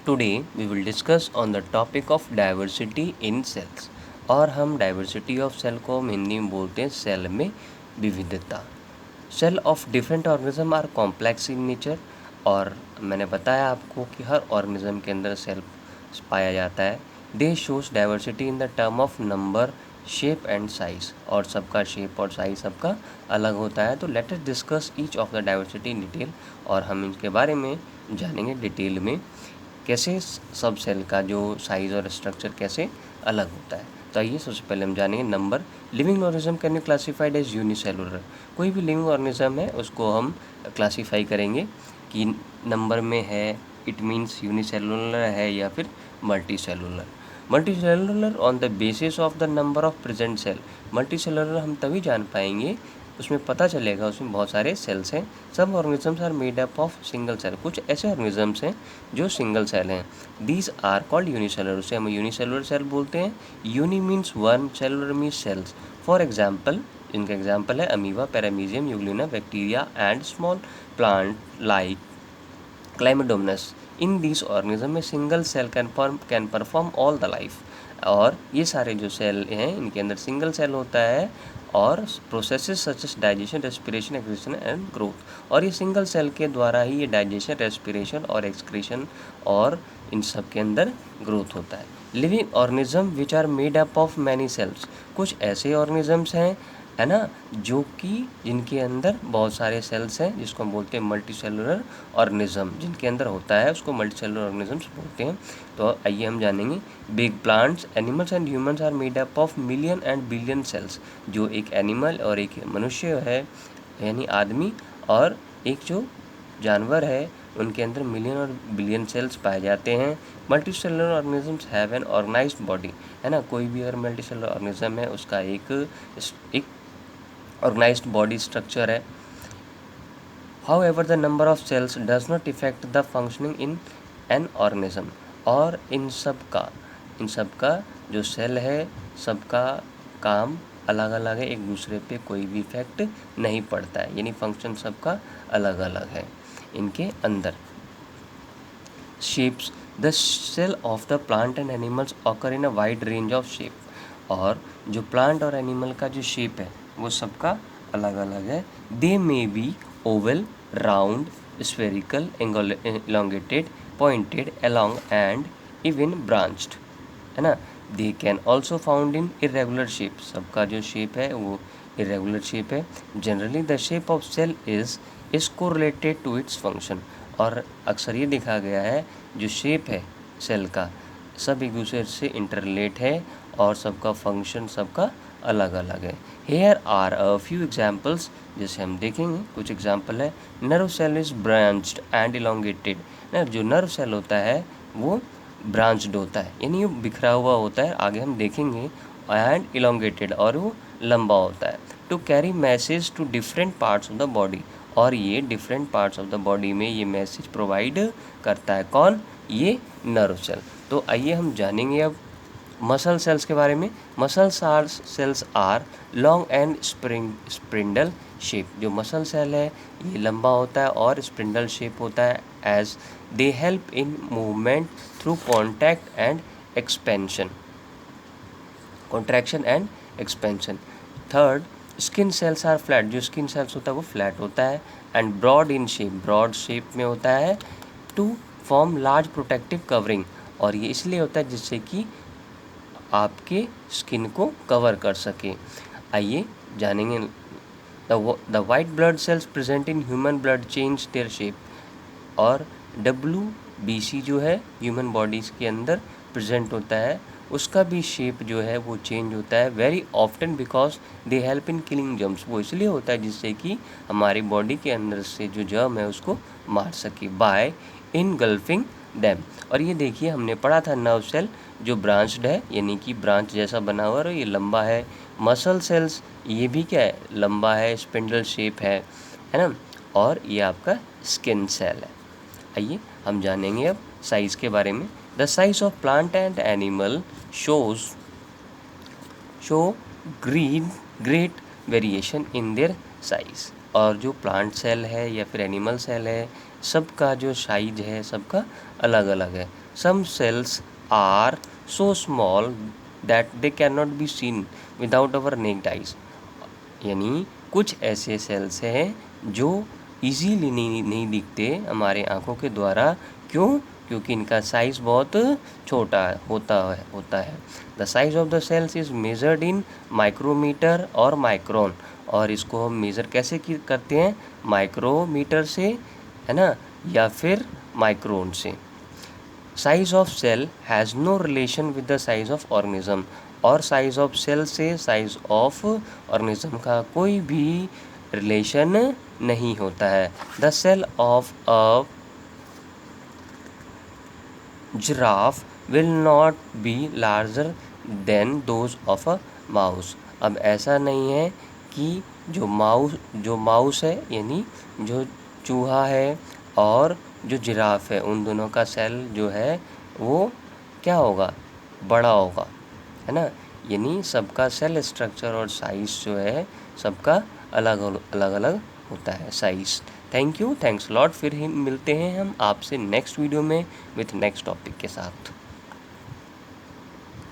Today we will discuss on the topic of diversity in cells. और हम diversity of cell को हम हिंदी में बोलते हैं सेल में विविधता। Cell of different organism are complex in nature. और मैंने बताया आपको कि हर ऑर्गेनिज्म के अंदर सेल पाया जाता है। दे shows diversity in the term of number, shape and size. और सबका शेप और साइज सबका अलग होता है। तो let us discuss each of the diversity in detail. और हम इनके बारे में जानेंगे डिटेल में, कैसे सब सेल का जो साइज़ और स्ट्रक्चर कैसे अलग होता है। तो आइए सबसे पहले हम जानेंगे number. Living organism can be classified as unicellular. कोई भी लिविंग ऑर्गेनिज्म है उसको हम क्लासीफाई करेंगे कि नंबर में है, इट मीन्स यूनिसेलुलर है या फिर multicellular. Multicellular on the basis of the number of present cell. Multicellular हम तभी जान पाएंगे, उसमें पता चलेगा उसमें बहुत सारे सेल्स हैं। सब organisms are made up of single cell. कुछ ऐसे ऑर्गेनिजम्स हैं जो सिंगल सेल हैं। These are called unicellular. उसे हम यूनिसेलुलर सेल बोलते हैं। Uni means one, cellular means cells. For example, इनका एग्जाम्पल है amoeba, paramecium, euglena, bacteria and small plant like chlamydomonas. In this organism में single cell can perform all the life. और ये सारे जो सेल हैं इनके अंदर सिंगल सेल होता है और processes such as digestion, respiration, excretion and growth. और ये सिंगल सेल के द्वारा ही ये डाइजेशन, रेस्पिरेशन और एक्सक्रीशन और इन सब के अंदर ग्रोथ होता है। Living organism which are made up of many cells. कुछ ऐसे ऑर्गेनिजम्स हैं, है ना, जो कि जिनके अंदर बहुत सारे सेल्स हैं, जिसको हम बोलते हैं मल्टी सेलुलर ऑर्गेनिज्म। जिनके अंदर होता है उसको मल्टी सेलुलर ऑर्गेनिजम्स बोलते हैं। तो आइए हम जानेंगे। Big plants, animals and humans are made up of million and billion cells. जो एक एनिमल और एक मनुष्य है यानी आदमी, और एक जो जानवर है उनके अंदर मिलियन और बिलियन सेल्स पाए जाते हैं। Multicellular organisms have an organised body, है ना। कोई भी अगर मल्टी सेलुलर ऑर्गेनिज्म है उसका एक organized body structure है। However, the number of cells does not affect the functioning in an organism। और इन सब का जो सेल है सबका काम अलग अलग है, एक दूसरे पे कोई भी इफेक्ट नहीं पड़ता है, यानी फंक्शन सबका अलग अलग है इनके अंदर। Shapes, the cell of the plant and animals occur in a wide range of shape. और जो प्लांट और एनिमल का जो शेप है वो सबका अलग अलग है। They may be oval, round, spherical, elongated, pointed, along and even branched, है ना। They can also found in irregular shape. सबका जो शेप है वो इरेगुलर शेप है। Generally the shape of cell is correlated to its function. और अक्सर ये देखा गया है जो शेप है सेल का सब एक दूसरे से इंटरलेट है और सबका फंक्शन सबका अलग अलग है। Here are a few examples, जैसे हम देखेंगे कुछ एग्जाम्पल है। Nerve cell is branched and elongated. ना, जो नर्व सेल होता है वो ब्रांच्ड होता है, यानी वो बिखरा हुआ होता है, आगे हम देखेंगे। एंड इलोंगेटेड, और वो लंबा होता है। To carry message to different parts of the body. और ये different parts of the body में ये मैसेज प्रोवाइड करता है। कौन? ये नर्व सेल। तो आइए हम जानेंगे अब मसल सेल्स के बारे में। Muscle cells are long and spindle shape. जो मसल सेल है ये लंबा होता है और स्प्रिंडल शेप होता है। As they help in movement through contact and expansion, contraction and expansion. Third, skin cells are flat. जो स्किन सेल्स होता है वो फ्लैट होता है। And broad in shape, broad shape में होता है। To form large protective covering. और ये इसलिए होता है जिससे कि आपके स्किन को कवर कर सके। आइए जानेंगे। The white blood cells present in human blood change their shape. और WBC जो है ह्यूमन बॉडीज़ के अंदर प्रेजेंट होता है उसका भी शेप जो है वो चेंज होता है। Very often because they help in killing germs. वो इसलिए होता है जिससे कि हमारी बॉडी के अंदर से जो जर्म है उसको मार सके, बाय इनगल्फिंग दैम। और ये देखिए हमने पढ़ा था नर्व सेल जो ब्रांच्ड है, यानी कि ब्रांच जैसा बना हुआ है, ये लंबा है। मसल सेल्स ये भी क्या है, लंबा है, स्पिंडल शेप है ना। और ये आपका स्किन सेल है। आइए हम जानेंगे अब साइज़ के बारे में। The size of plant and animal show great variation in their size. और जो प्लांट सेल है या फिर एनिमल सेल है सबका जो साइज है सबका अलग अलग है। Some cells are so small that they can not be seen without our naked eyes. यानी कुछ ऐसे सेल्स हैं जो इजीली नहीं दिखते हमारे आँखों के द्वारा। क्यों? क्योंकि इनका साइज़ बहुत छोटा होता है। The size of the cells is measured in micrometre और माइक्रोन। और इसको हम मेज़र कैसे करते हैं? माइक्रोमीटर से, है ना, या फिर माइक्रोन से। Size of cell has no relation with the size of organism. और साइज ऑफ सेल से साइज ऑफ ऑर्गेनिज्म का कोई भी रिलेशन नहीं होता है। The cell of a giraffe will not be larger than those of a mouse. अब ऐसा नहीं है कि जो माउस है, यानी जो चूहा है, और जो जिराफ है, उन दोनों का सेल जो है वो क्या होगा? बड़ा होगा, है ना। यानी सबका सेल स्ट्रक्चर और साइज जो है सबका अलग अलग होता है size. Thank you, thanks lot. फिर ही मिलते हैं हम आपसे नेक्स्ट वीडियो में विथ नेक्स्ट टॉपिक के साथ।